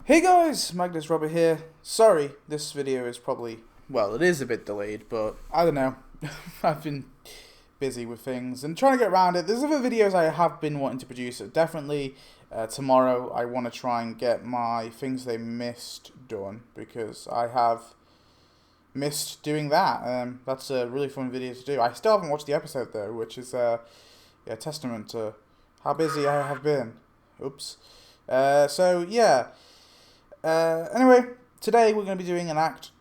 Hey guys, Magnus Robert here. Sorry, this video is probably, well, it is a bit delayed, but I don't know. I've been busy with things and trying to get around it. There's other videos I have been wanting to produce. Definitely tomorrow I want to try and get my things they missed done because I have missed doing that. That's a really fun video to do. I still haven't watched the episode though, which is a testament to how busy I have been. Oops. So yeah. Anyway, today we're going to be doing an Act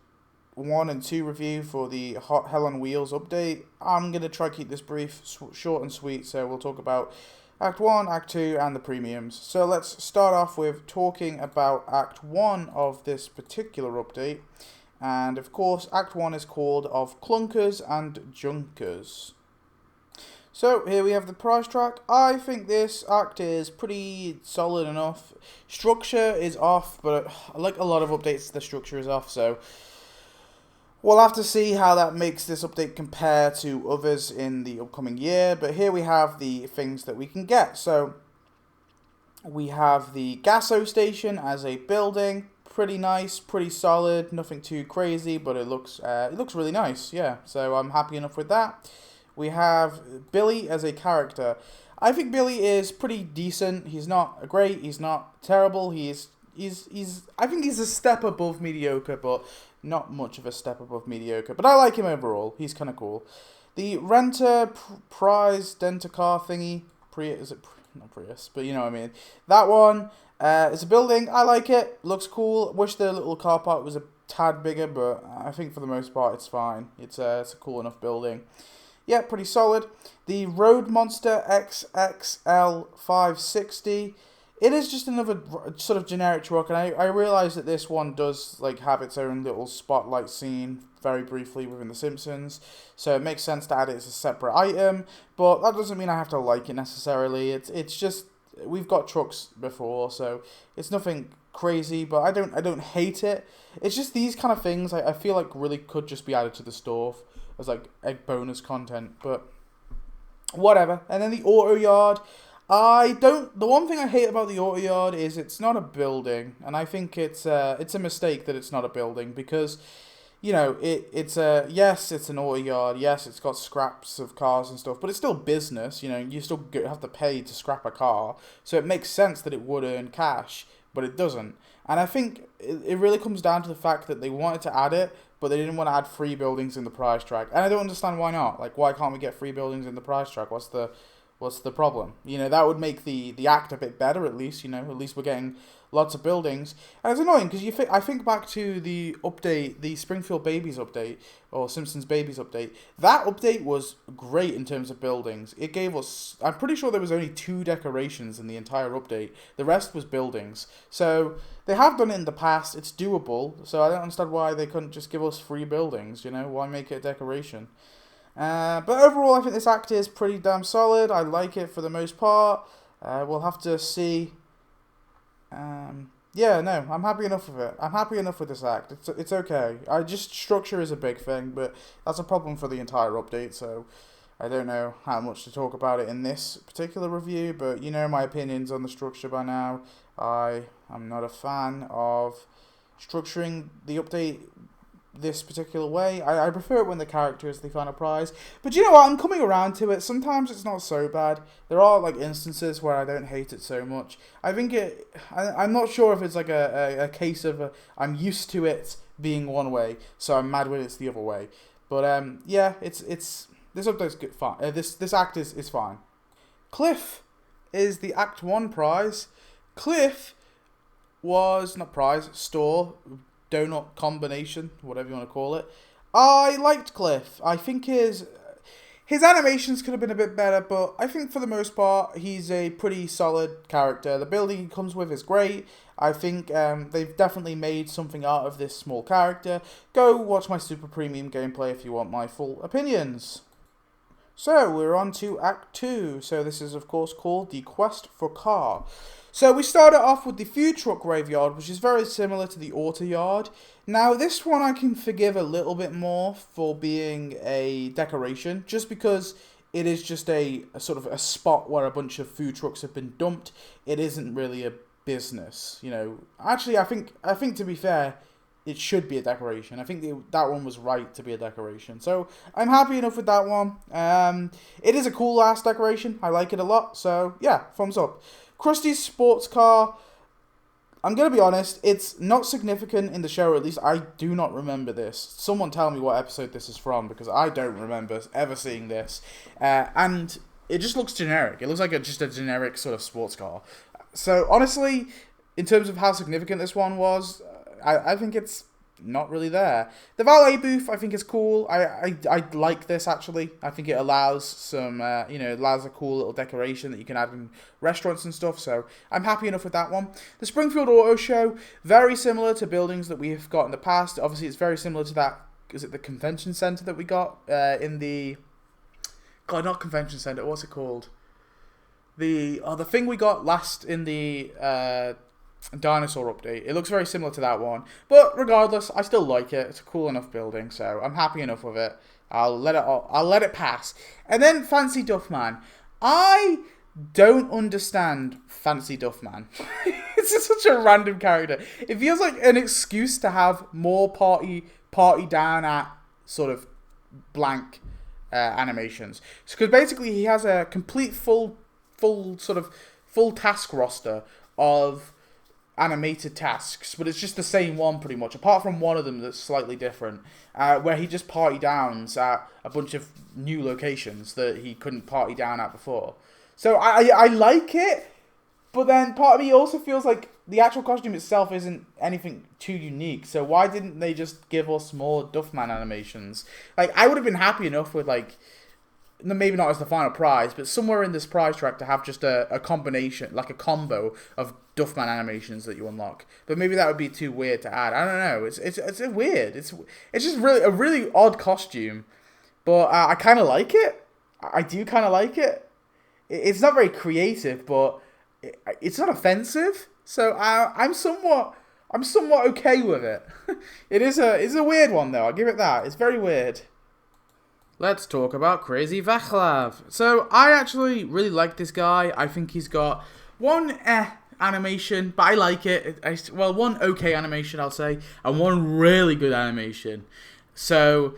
1 and 2 review for the Hot Hell on Wheels update. I'm going to try to keep this brief, short and sweet, so we'll talk about Act 1, Act 2 and the premiums. So let's start off with talking about Act 1 of this particular update. And of course, Act 1 is called Of Clunkers and Junkers. So here we have the price track. I think this act is pretty solid enough. Structure is off, but like a lot of updates, the structure is off. So we'll have to see how that makes this update compare to others in the upcoming year. But here we have the things that we can get. So we have the Gasso station as a building. Pretty nice, pretty solid. Nothing too crazy, but it looks really nice. Yeah, so I'm happy enough with that. We have Billy as a character. I think Billy is pretty decent. He's not great. He's not terrible. He's. I think he's a step above mediocre, but not much of a step above mediocre. But I like him overall. He's kind of cool. The Renter Prize Dentacar thingy. Not Prius, but you know what I mean. That one is a building. I like it. Looks cool. Wish the little car park was a tad bigger, but I think for the most part it's fine. It's a cool enough building. Yeah, pretty solid. The Road Monster XXL 560. It is just another sort of generic truck, and I realise that this one does like have its own little spotlight scene very briefly within The Simpsons, so it makes sense to add it as a separate item, but that doesn't mean I have to like it necessarily. It's just, we've got trucks before, so it's nothing crazy, but I don't hate it. It's just these kind of things I feel like really could just be added to the store as like egg bonus content, but whatever. And then the auto yard, the one thing I hate about the auto yard is it's not a building, and I think it's a mistake that it's not a building, because you know it's an auto yard, yes, it's got scraps of cars and stuff, but it's still business. You know, you still have to pay to scrap a car, so it makes sense that it would earn cash, but it doesn't. And I think it really comes down to the fact that they wanted to add it, but they didn't want to add free buildings in the price track. And I don't understand why not. Like, why can't we get free buildings in the price track? What's the problem? You know, that would make the act a bit better, at least. You know, at least we're getting lots of buildings. And it's annoying because I think back to the update, the Springfield Babies update, or Simpsons Babies update. That update was great in terms of buildings. It gave us, I'm pretty sure there was only 2 decorations in the entire update. The rest was buildings. So they have done it in the past. It's doable. So I don't understand why they couldn't just give us free buildings. You know, why make it a decoration? But overall, I think this act is pretty damn solid. I like it for the most part. We'll have to see. Yeah, no, I'm happy enough with it. I'm happy enough with this act. It's okay. Structure is a big thing, but that's a problem for the entire update, so I don't know how much to talk about it in this particular review, but you know my opinions on the structure by now. I am not a fan of structuring the update this particular way. I prefer it when the character is the final prize. But you know what? I'm coming around to it. Sometimes it's not so bad. There are like instances where I don't hate it so much. I think I'm not sure if it's like a case of I'm used to it being one way, so I'm mad when it's the other way. But yeah, it's this update's good. Fine. This act is fine. Cliff is the Act 1 prize. Cliff was not prize, store, donut combination, whatever you want to call it. I liked Cliff. I think his animations could have been a bit better, but I think for the most part he's a pretty solid character. The building he comes with is great. I think they've definitely made something out of this small character. Go watch my super premium gameplay if you want my full opinions. So we're on to Act 2. So this is of course called The Quest for Car. So we started off with the food truck graveyard, which is very similar to the auto yard. Now this one I can forgive a little bit more for being a decoration, just because it is just a sort of a spot where a bunch of food trucks have been dumped. It isn't really a business. You know, actually, I think to be fair, it should be a decoration. I think that one was right to be a decoration. So I'm happy enough with that one. It is a cool ass decoration. I like it a lot. So yeah, thumbs up. Krusty's sports car. I'm going to be honest, it's not significant in the show, or at least I do not remember this. Someone tell me what episode this is from, because I don't remember ever seeing this. And it just looks generic. It looks like just a generic sort of sports car. So honestly, in terms of how significant this one was, I think it's not really there. The valet booth, I think, is cool. I like this, actually. I think it allows some, allows a cool little decoration that you can add in restaurants and stuff, so I'm happy enough with that one. The Springfield Auto Show, very similar to buildings that we've got in the past. Obviously, it's very similar to that, is it the convention center that we got in the... God, not convention center, what's it called? The thing we got last in the... dinosaur update. It looks very similar to that one, but regardless, I still like it. It's a cool enough building, so I'm happy enough with it. I'll let it pass. And then Fancy Duffman. I don't understand Fancy Duffman. It's just such a random character. It feels like an excuse to have more party down at sort of blank animations. Because basically he has a complete full task roster of animated tasks, but it's just the same one pretty much, apart from one of them that's slightly different, where he just party downs at a bunch of new locations that he couldn't party down at before. So I like it, but then part of me also feels like the actual costume itself isn't anything too unique, so why didn't they just give us more Duffman animations? Like, I would have been happy enough with, like, maybe not as the final prize, but somewhere in this prize track to have just a combination, like a combo of Duffman animations that you unlock. But maybe that would be too weird to add. I don't know. It's weird. It's just really a really odd costume, but I kind of like it. I do kind of like it. It's not very creative, but it's not offensive. So I'm somewhat okay with it. It's a weird one though. I'll give it that. It's very weird. Let's talk about Crazy Vaclav. So, I actually really like this guy. I think he's got one animation, but I like it. One okay animation, I'll say, and one really good animation. So,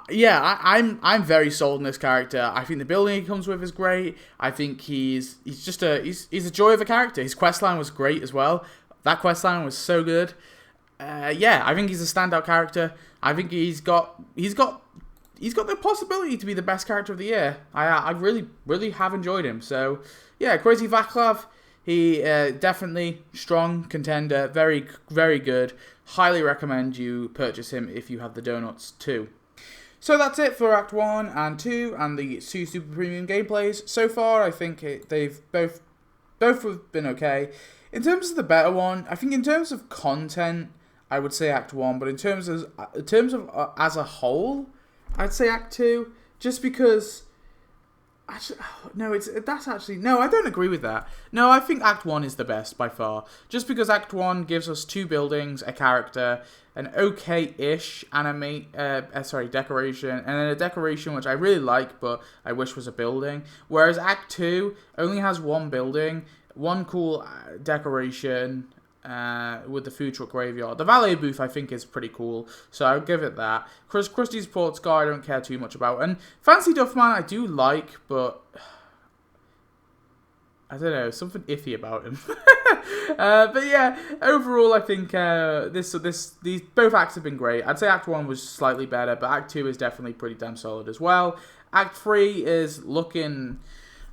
yeah, I'm very sold on this character. I think the building he comes with is great. I think he's a joy of a character. His questline was great as well. That questline was so good. Yeah, I think he's a standout character. I think he's got the possibility to be the best character of the year. I really, really have enjoyed him. So, yeah, Crazy Vaclav, he definitely strong contender, very, very good. Highly recommend you purchase him if you have the donuts too. So that's it for Act 1 and 2 and the two Super Premium gameplays. So far, I think they've both have been okay. In terms of the better one, I think in terms of content, I would say Act 1, but in terms of as a whole, I'd say Act 2, just because... Actually, no, I don't agree with that. No, I think Act 1 is the best by far. Just because Act 1 gives us two buildings, a character, an okay-ish decoration, and then a decoration which I really like, but I wish was a building. Whereas Act 2 only has one building, one cool decoration, with the food truck graveyard. The valet booth I think is pretty cool, so I'll give it that. Krusty's sports car I don't care too much about, and Fancy Duffman I do like, but I don't know, something iffy about him. But yeah, overall I think these both acts have been great. I'd say Act 1 was slightly better, but Act 2 is definitely pretty damn solid as well. Act 3 is looking...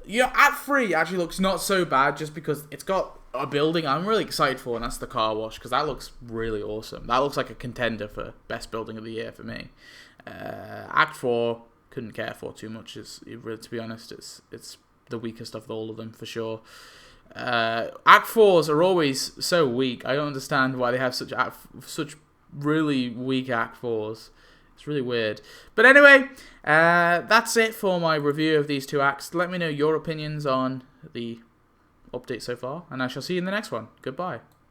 Yeah, Act 3 actually looks not so bad, just because it's got a building I'm really excited for, and that's the car wash, because that looks really awesome. That looks like a contender for best building of the year for me. Act 4 couldn't care for too much. To be honest, it's the weakest of all of them for sure. Act 4s are always so weak. I don't understand why they have such really weak Act 4s. It's really weird. But anyway, that's it for my review of these two acts. Let me know your opinions on the update so far, and I shall see you in the next one. Goodbye.